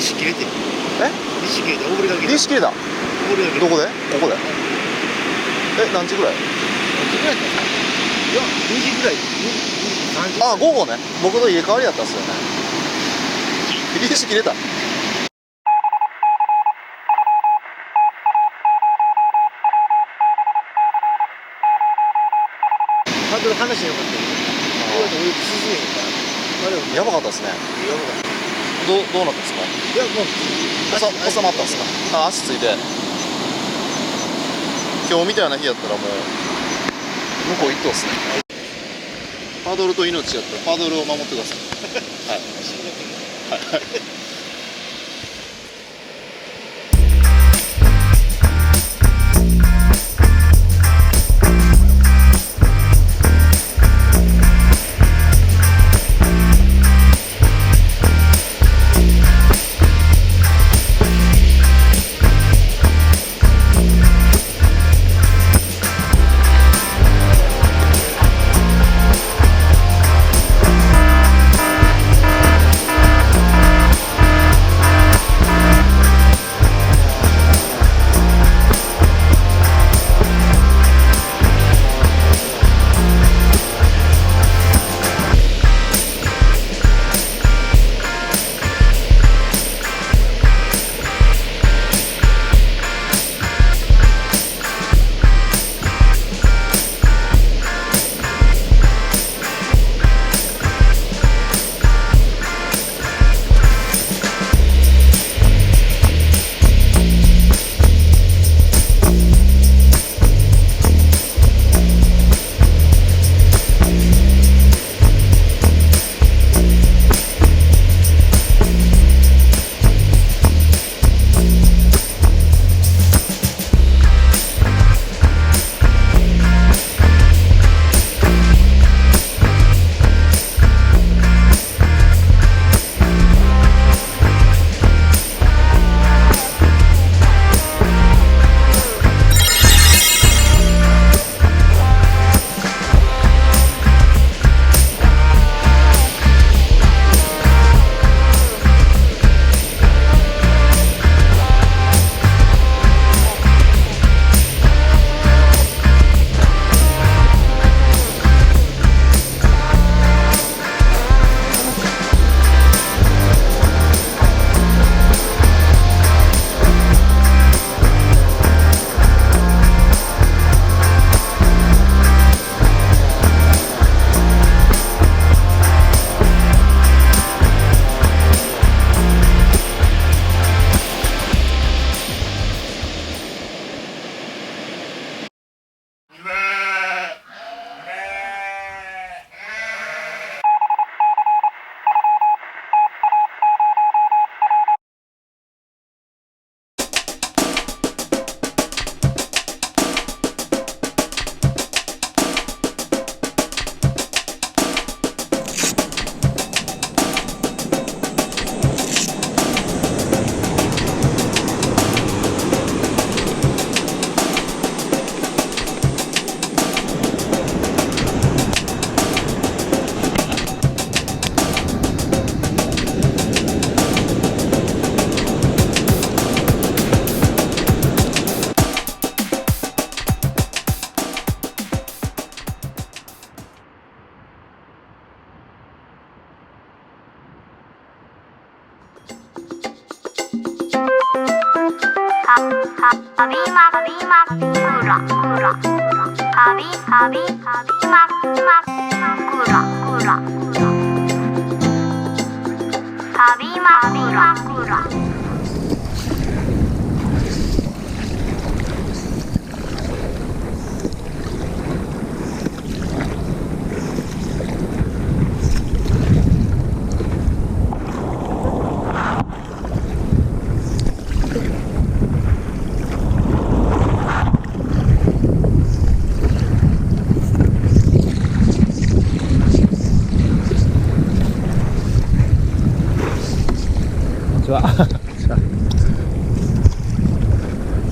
シ切れてる。え？利子切れて、溺れかけて。利子切れた。どこで？ここで？何時ぐらい？何時ぐらいだった？いや、2時ぐらい。2時、3時。あ、午後ね。僕の入れ替わりだったんですよね。利子切れた。ハンドル離してよかったよ。俺進めへんから。あれやばかったですね。やばかった。どうなったんですか？いや、もう収まったんですか？あ、足ついて。今日みたいな日やったらもう向こう一頭ですね。パドルと命やったらパドルを守ってください。はい。はい。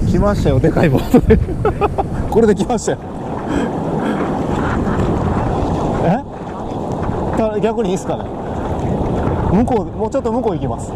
来ましたよ、でかいボートでこれで来ましたよ逆にいいっすかね。向こう、もうちょっと向こう行きます。